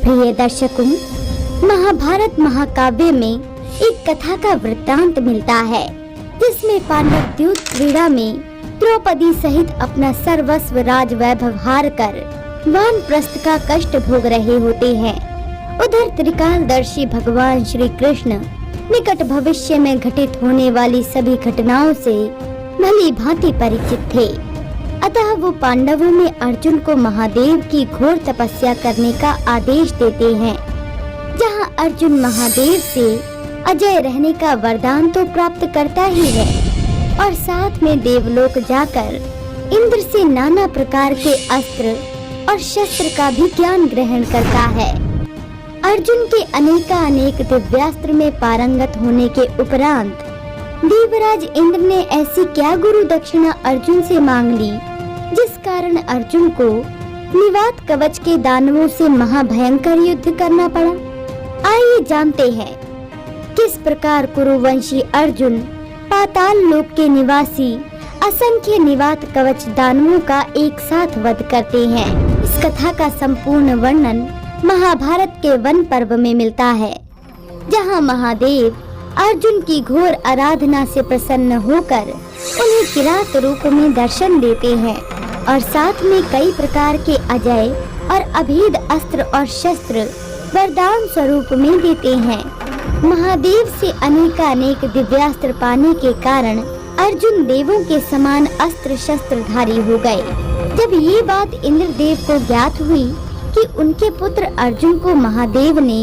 प्रिय दर्शकों, महाभारत महाकाव्य में एक कथा का वृत्तांत मिलता है जिसमें पांडव द्यूत क्रीड़ा में द्रौपदी सहित अपना सर्वस्व राज वैभव हार कर वानप्रस्थ का कष्ट भोग रहे होते हैं। उधर त्रिकालदर्शी भगवान श्री कृष्ण निकट भविष्य में घटित होने वाली सभी घटनाओं से भली भांति परिचित थे। अतः वो पांडवों में अर्जुन को महादेव की घोर तपस्या करने का आदेश देते हैं। जहां अर्जुन महादेव से अजय रहने का वरदान तो प्राप्त करता ही है और साथ में देवलोक जाकर इंद्र से नाना प्रकार के अस्त्र और शस्त्र का भी ज्ञान ग्रहण करता है। अर्जुन के अनेक दिव्यास्त्र में पारंगत होने के उपरांत देवराज इंद्र ने ऐसी क्या गुरु दक्षिणा अर्जुन से मांग ली जिस कारण अर्जुन को निवात कवच के दानवों से महाभयंकर युद्ध करना पड़ा। आइए जानते हैं किस प्रकार कुरुवंशी अर्जुन पाताल लोक के निवासी असंख्य निवात कवच दानवों का एक साथ वध करते हैं। इस कथा का संपूर्ण वर्णन महाभारत के वन पर्व में मिलता है, जहां महादेव अर्जुन की घोर आराधना से प्रसन्न होकर उन्हें किरात रूप में दर्शन देते हैं और साथ में कई प्रकार के अजय और अभेद अस्त्र और शस्त्र वरदान स्वरूप में देते हैं। महादेव से अनेक दिव्यास्त्र पाने के कारण अर्जुन देवों के समान अस्त्र शस्त्रधारी हो गए। जब ये बात इंद्रदेव को ज्ञात हुई कि उनके पुत्र अर्जुन को महादेव ने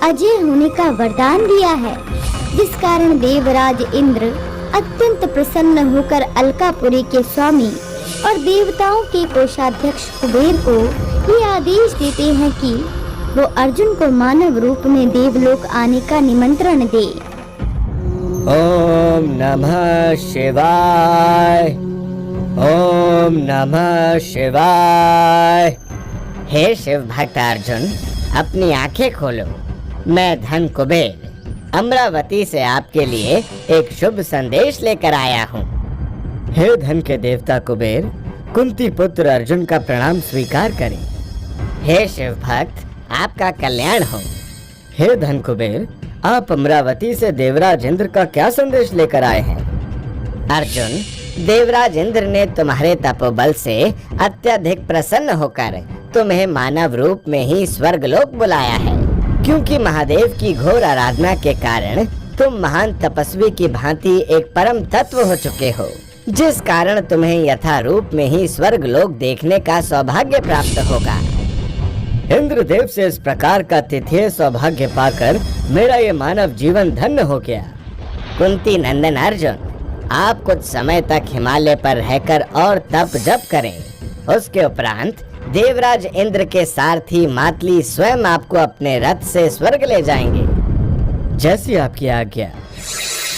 अजय होने का वरदान दिया है, जिस कारण देवराज इंद्र अत्यंत प्रसन्न होकर अलकापुरी के स्वामी और देवताओं के कोषाध्यक्ष कुबेर को ये आदेश देते हैं कि वो अर्जुन को मानव रूप में देवलोक आने का निमंत्रण दे। ओम नमः शिवाय, ओम नमः शिवाय। हे शिव भक्त अर्जुन, अपनी आंखें खोलो। मैं धन कुबेर अमरावती से आपके लिए एक शुभ संदेश लेकर आया हूँ। हे धन के देवता कुबेर, कुंती पुत्र अर्जुन का प्रणाम स्वीकार करें। हे शिव भक्त, आपका कल्याण हो। हे धन कुबेर, आप अमरावती से देवराज इंद्र का क्या संदेश लेकर आए हैं? अर्जुन, देवराज इंद्र ने तुम्हारे तपोबल से अत्यधिक प्रसन्न होकर तुम्हें मानव रूप में ही स्वर्गलोक बुलाया है, क्योंकि महादेव की घोर आराधना के कारण तुम महान तपस्वी की भांति एक परम तत्व हो चुके हो, जिस कारण तुम्हें यथा रूप में ही स्वर्गलोक देखने का सौभाग्य प्राप्त होगा। इंद्रदेव से इस प्रकार का तिथि सौभाग्य पाकर मेरा ये मानव जीवन धन्य हो गया। कुंती नंदन अर्जुन, आप कुछ समय तक हिमालय पर रहकर और तप जप करें। उसके उपरांत देवराज इंद्र के सारथी मातली स्वयं आपको अपने रथ से स्वर्ग ले जाएंगे। जैसी आपकी आज्ञा।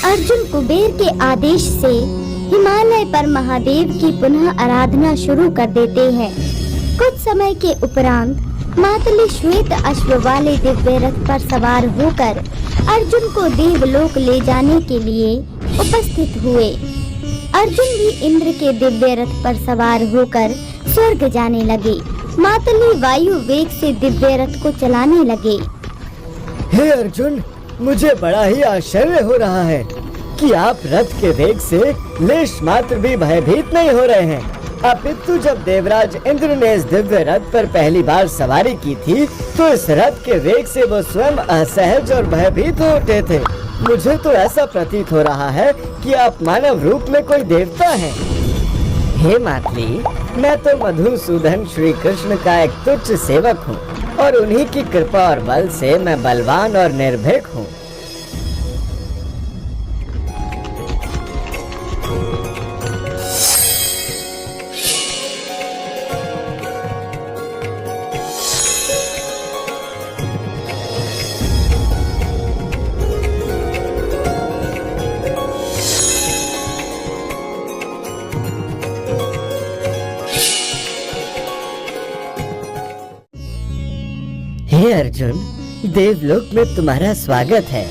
अर्जुन कुबेर के आदेश से हिमालय पर महादेव की पुनः आराधना शुरू कर देते हैं। कुछ समय के उपरांत मातली श्वेत अश्व वाले दिव्य रथ पर सवार होकर अर्जुन को देवलोक ले जाने के लिए उपस्थित हुए। अर्जुन भी इंद्र के दिव्य रथ पर सवार होकर स्वर्ग जाने लगे। मातली वायु वेग से दिव्य रथ को चलाने लगे। हे अर्जुन, मुझे बड़ा ही आश्चर्य हो रहा है कि आप रथ के वेग से लेश मात्र भी भयभीत नहीं हो रहे हैं। अपितु जब देवराज इंद्र ने इस दिव्य रथ पर पहली बार सवारी की थी तो इस रथ के वेग से वो स्वयं असहज और भयभीत हो उठे थे। मुझे तो ऐसा प्रतीत हो रहा है कि आप मानव रूप में कोई देवता हैं। हे मातली, मैं तो मधुसूदन श्री कृष्ण का एक तुच्छ सेवक हूँ और उन्हीं की कृपा और बल से मैं बलवान और निर्भीक हूँ। हे अर्जुन, देवलोक में तुम्हारा स्वागत है।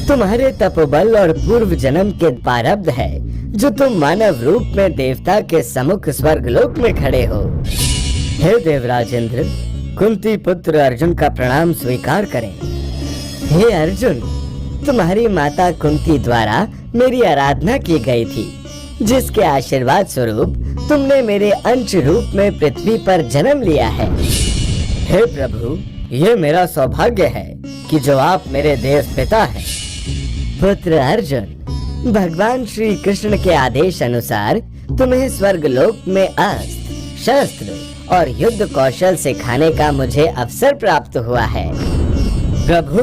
तुम्हारे तपोबल और पूर्व जन्म के प्रारब्ध है जो तुम मानव रूप में देवता के सम्मुख स्वर्गलोक में खड़े हो। हे देवराज इंद्र, कुंती पुत्र अर्जुन का प्रणाम स्वीकार करें। हे अर्जुन, तुम्हारी माता कुंती द्वारा मेरी आराधना की गई थी, जिसके आशीर्वाद स्वरूप तुमने मेरे अंश रूप में पृथ्वी पर जन्म लिया है। हे प्रभु, ये मेरा सौभाग्य है कि जो आप मेरे देव पिता हैं। पुत्र अर्जुन, भगवान श्री कृष्ण के आदेश अनुसार तुम्हें स्वर्ग लोक में अस्त्र, शस्त्र और युद्ध कौशल सिखाने का मुझे अवसर प्राप्त हुआ है। प्रभु,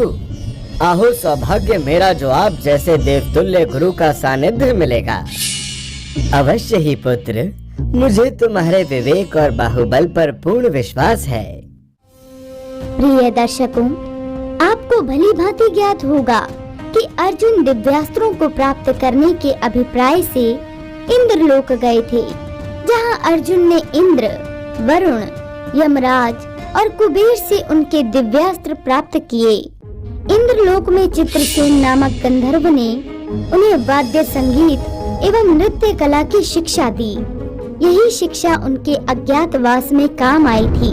आहो सौभाग्य मेरा जो आप जैसे देवतुल्य गुरु का सानिध्य मिलेगा। अवश्य ही पुत्र, मुझे तुम्हारे विवेक और बाहुबल पर पूर्ण विश्वास है। प्रिय दर्शकों, आपको भली भांति ज्ञात होगा कि अर्जुन दिव्यास्त्रों को प्राप्त करने के अभिप्राय से इंद्रलोक गए थे, जहां अर्जुन ने इंद्र, वरुण, यमराज और कुबेर से उनके दिव्यास्त्र प्राप्त किए। इंद्रलोक में चित्रसेन नामक गंधर्व ने उन्हें वाद्य संगीत एवं नृत्य कला की शिक्षा दी। यही शिक्षा उनके अज्ञातवास में काम आई थी।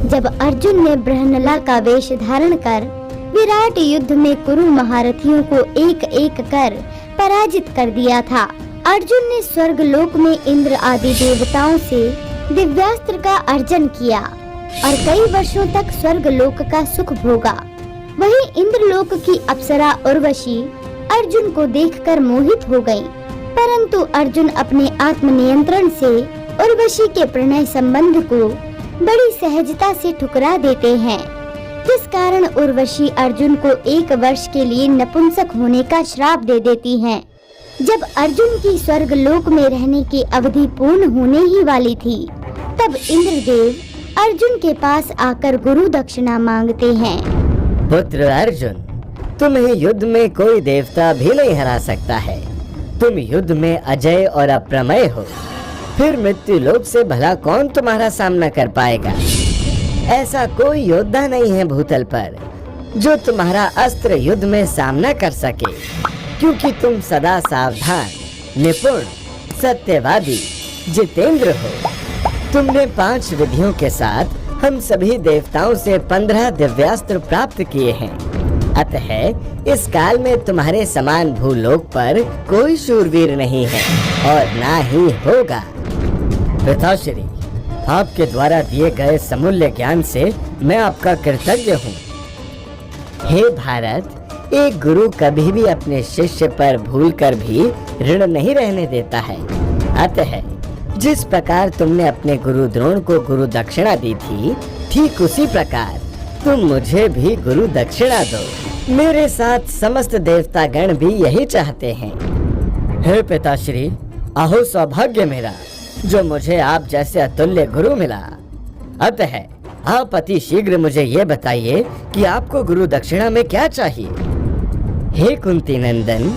जब अर्जुन ने बृहन्नला का वेश धारण कर विराट युद्ध में कुरु महारथियों को एक एक कर पराजित कर दिया था, अर्जुन ने स्वर्ग लोक में इंद्र आदि देवताओं से दिव्यास्त्र का अर्जन किया और कई वर्षों तक स्वर्ग लोक का सुख भोगा। वहीं इंद्रलोक की अप्सरा उर्वशी अर्जुन को देखकर मोहित हो गई, परंतु अर्जुन अपने आत्म नियंत्रण से उर्वशी के प्रणय संबंध को बड़ी सहजता से ठुकरा देते हैं, जिस कारण उर्वशी अर्जुन को 1 वर्ष के लिए नपुंसक होने का श्राप दे देती हैं। जब अर्जुन की स्वर्ग लोक में रहने की अवधि पूर्ण होने ही वाली थी, तब इंद्रदेव अर्जुन के पास आकर गुरु दक्षिणा मांगते हैं। पुत्र अर्जुन, तुम्हें युद्ध में कोई देवता भी नहीं हरा सकता है। तुम युद्ध में अजय और अप्रमेय हो, फिर मृत्यु लोक से भला कौन तुम्हारा सामना कर पाएगा। ऐसा कोई योद्धा नहीं है भूतल पर जो तुम्हारा अस्त्र युद्ध में सामना कर सके, क्योंकि तुम सदा सावधान, निपुण, सत्यवादी, जितेंद्र हो। तुमने 5 विधियों के साथ हम सभी देवताओं से 15 दिव्यास्त्र प्राप्त किए हैं। अतः इस काल में तुम्हारे समान भूलोक पर कोई शूरवीर नहीं है और ना ही होगा। पिताश्री, आपके द्वारा दिए गए समूल्य ज्ञान से मैं आपका कृतज्ञ हूँ। हे भारत, एक गुरु कभी भी अपने शिष्य पर भूलकर भी ऋण नहीं रहने देता है। अतः जिस प्रकार तुमने अपने गुरु द्रोण को गुरु दक्षिणा दी थी, ठीक उसी प्रकार तुम मुझे भी गुरु दक्षिणा दो। मेरे साथ समस्त देवता गण भी यही चाहते हैं। हे पिताश्री, अहो सौभाग्य मेरा जो मुझे आप जैसे अतुल्य गुरु मिला। अतः आप अति शीघ्र मुझे ये बताइए कि आपको गुरु दक्षिणा में क्या चाहिए। हे कुंती नंदन,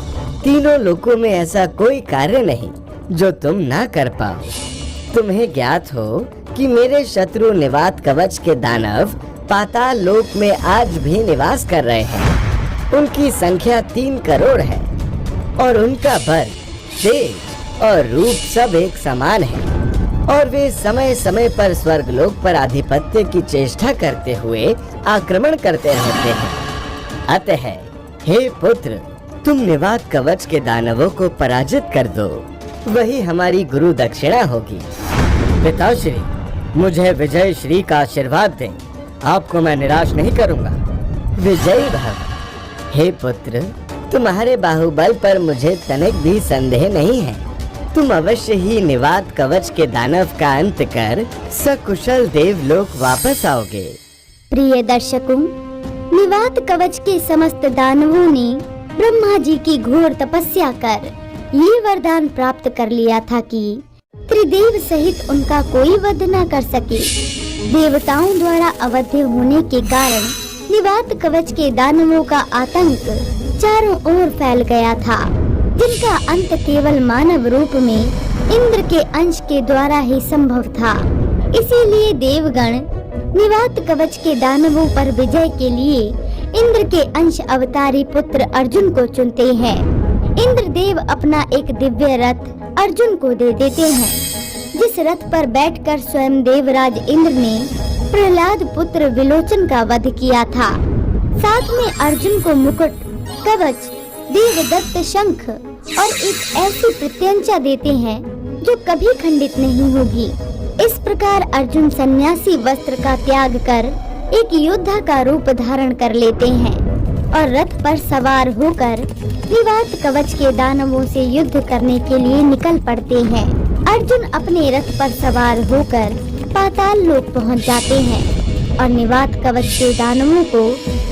तीनों लोकों में ऐसा कोई कार्य नहीं जो तुम ना कर पाओ। तुम्हें ज्ञात हो कि मेरे शत्रु निवात कवच के दानव पाताल लोक में आज भी निवास कर रहे हैं। उनकी संख्या 3 करोड़ है और उनका बल, तेज और रूप सब एक समान है और वे समय समय पर स्वर्ग लोक पर आधिपत्य की चेष्टा करते हुए आक्रमण करते रहते हैं। अतः हे पुत्र, तुम निवात कवच के दानवों को पराजित कर दो, वही हमारी गुरु दक्षिणा होगी। पिताश्री, मुझे विजय श्री का आशीर्वाद दें, आपको मैं निराश नहीं करूंगा। विजयी भव। हे पुत्र, तुम्हारे बाहुबल पर मुझे तनिक भी संदेह नहीं है। तुम अवश्य ही निवात कवच के दानव का अंत कर सकुशल देवलोक वापस आओगे। प्रिय दर्शकों, निवात कवच के समस्त दानवों ने ब्रह्मा जी की घोर तपस्या कर ये वरदान प्राप्त कर लिया था कि त्रिदेव सहित उनका कोई वध न कर सके। देवताओं द्वारा अवध्य होने के कारण निवात कवच के दानवों का आतंक चारों ओर फैल गया था, जिनका अंत केवल मानव रूप में इंद्र के अंश के द्वारा ही संभव था। इसीलिए देवगण निवात कवच के दानवों पर विजय के लिए इंद्र के अंश अवतारी पुत्र अर्जुन को चुनते हैं। इंद्रदेव अपना एक दिव्य रथ अर्जुन को दे देते हैं, जिस रथ पर बैठकर स्वयं देवराज इंद्र ने प्रहलाद पुत्र विलोचन का वध किया था। साथ में अर्जुन को मुकुट, कवच, देवदत्त शंख और एक ऐसी प्रत्यंचा देते हैं जो कभी खंडित नहीं होगी। इस प्रकार अर्जुन सन्यासी वस्त्र का त्याग कर एक योद्धा का रूप धारण कर लेते हैं और रथ पर सवार होकर निवात कवच के दानवों से युद्ध करने के लिए निकल पड़ते हैं। अर्जुन अपने रथ पर सवार होकर पाताल लोक पहुंच जाते हैं और निवात कवच के दानवों को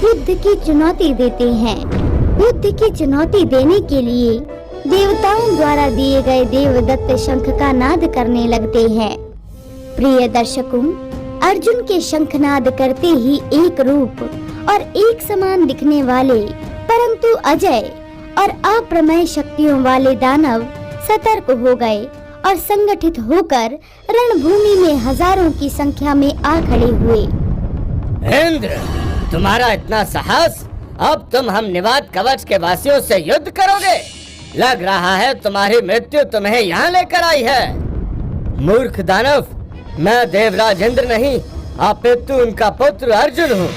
युद्ध की चुनौती देते हैं। युद्ध की चुनौती देने के लिए देवताओं द्वारा दिए गए देवदत्त शंख का नाद करने लगते हैं। प्रिय दर्शकों, अर्जुन के शंखनाद करते ही एक रूप और एक समान दिखने वाले परंतु अजय और अप्रमेय शक्तियों वाले दानव सतर्क हो गए और संगठित होकर रणभूमि में हजारों की संख्या में आ खड़े हुए। इंद्र, तुम्हारा इतना साहस! अब तुम हम निवात कवच के वासियों से युद्ध करोगे? लग रहा है तुम्हारी मृत्यु तुम्हें यहाँ लेकर आई है। मूर्ख दानव, मैं देवराज इंद्र नहीं अपितु उनका पुत्र अर्जुन हूँ।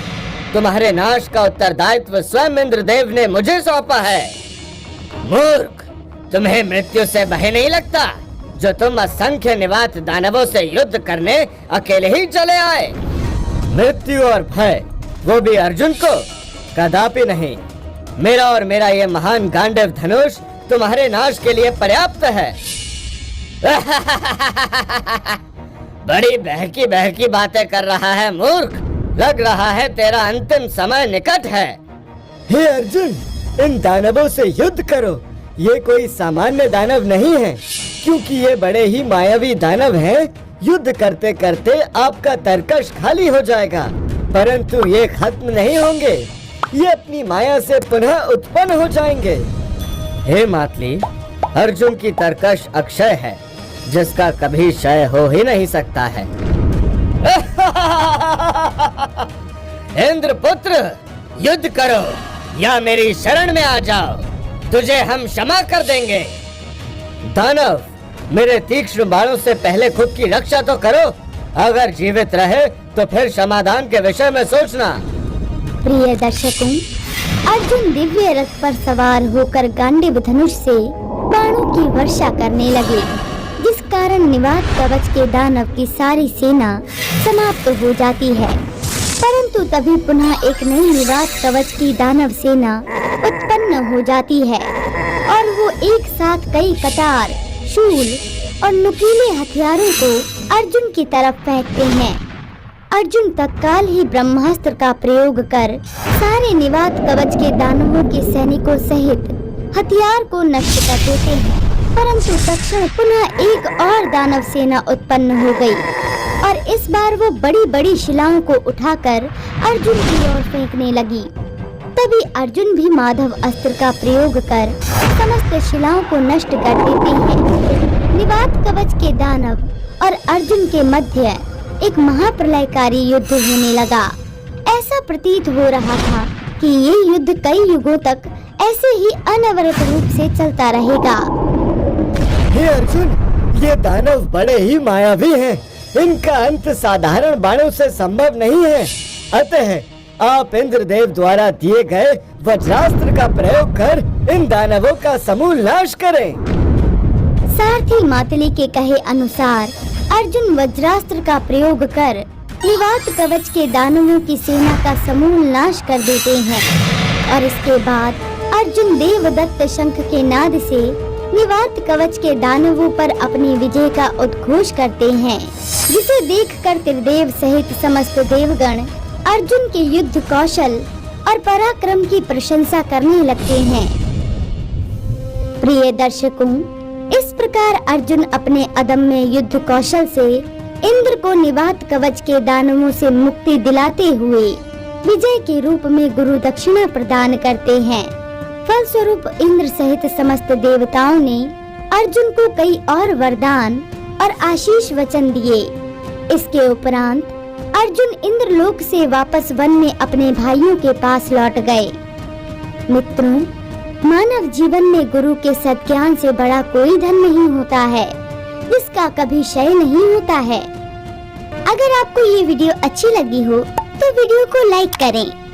तुम्हारे नाश का उत्तरदायित्व स्वयं इंद्रदेव ने मुझे सौंपा है। मूर्ख, तुम्हें मृत्यु से भय नहीं लगता जो तुम असंख्य निवात दानवों से युद्ध करने अकेले ही चले आए? मृत्यु और भय, वो भी अर्जुन को? कदापि नहीं। मेरा और मेरा ये महान गांडव धनुष तुम्हारे नाश के लिए पर्याप्त है। बड़ी बहकी बहकी बातें कर रहा है मूर्ख। लग रहा है तेरा अंतिम समय निकट है। हे अर्जुन, इन दानवों से युद्ध करो। ये कोई सामान्य दानव नहीं है, क्योंकि ये बड़े ही मायावी दानव हैं। युद्ध करते करते आपका तरकश खाली हो जाएगा, परंतु ये खत्म नहीं होंगे। ये अपनी माया से पुनः उत्पन्न हो जाएंगे। हे मातली, अर्जुन की तरकश अक्षय है, जिसका कभी क्षय हो ही नहीं सकता है। इंद्र पुत्र, युद्ध करो या मेरी शरण में आ जाओ, तुझे हम क्षमा कर देंगे। दानव, मेरे तीक्ष्ण बाणों से पहले खुद की रक्षा तो करो। अगर जीवित रहे तो फिर समाधान के विषय में सोचना। प्रिय दर्शकों, अर्जुन दिव्य रथ पर सवार होकर गांडीव धनुष से बाणों की वर्षा करने लगे, जिस कारण निवात कवच के दानव की सारी सेना समाप्त हो जाती है। परंतु तभी पुनः एक नई निवात कवच की दानव सेना उत्पन्न हो जाती है और वो एक साथ कई कटार, शूल और नुकीले हथियारों को अर्जुन की तरफ फेंकते हैं। अर्जुन तत्काल ही ब्रह्मास्त्र का प्रयोग कर सारे निवात कवच के दानवों के सैनिकों सहित हथियार को नष्ट कर देते हैं। परंतु तत्क्षण पुनः एक और दानव सेना उत्पन्न हो गई और इस बार वो बड़ी बड़ी शिलाओं को उठाकर अर्जुन की ओर फेंकने लगी। तभी अर्जुन भी माधव अस्त्र का प्रयोग कर समस्त शिलाओं को नष्ट कर देते हैं। निवात कवच के दानव और अर्जुन के मध्य एक महाप्रलयकारी युद्ध होने लगा। ऐसा प्रतीत हो रहा था कि ये युद्ध कई युगों तक ऐसे ही अनवरत रूप से चलता रहेगा। हे अर्जुन, ये दानव बड़े ही मायावी हैं। इनका अंत साधारण बाणों से संभव नहीं है। अतः आप इंद्रदेव द्वारा दिए गए वज्रास्त्र का प्रयोग कर इन दानवों का समूल नाश करें। सारथी मातली के कहे अनुसार अर्जुन वज्रास्त्र का प्रयोग कर निवात कवच के दानवों की सेना का समूल नाश कर देते हैं और इसके बाद अर्जुन देवदत्त शंख के नाद से निवात कवच के दानवों पर अपनी विजय का उद्घोष करते हैं, जिसे देखकर त्रिदेव सहित समस्त देवगण अर्जुन के युद्ध कौशल और पराक्रम की प्रशंसा करने लगते हैं। प्रिय दर्शकों, इस प्रकार अर्जुन अपने अदम्य युद्ध कौशल से इंद्र को निवात कवच के दानवों से मुक्ति दिलाते हुए विजय के रूप में गुरु दक्षिणा प्रदान करते हैं। फलस्वरूप इंद्र सहित समस्त देवताओं ने अर्जुन को कई और वरदान और आशीष वचन दिए। इसके उपरांत अर्जुन इंद्रलोक से वापस वन में अपने भाइयों के पास लौट गए। मित्रों, मानव जीवन में गुरु के सद्ज्ञान से बड़ा कोई धन नहीं होता है, जिसका कभी क्षय नहीं होता है। अगर आपको ये वीडियो अच्छी लगी हो तो वीडियो को लाइक करें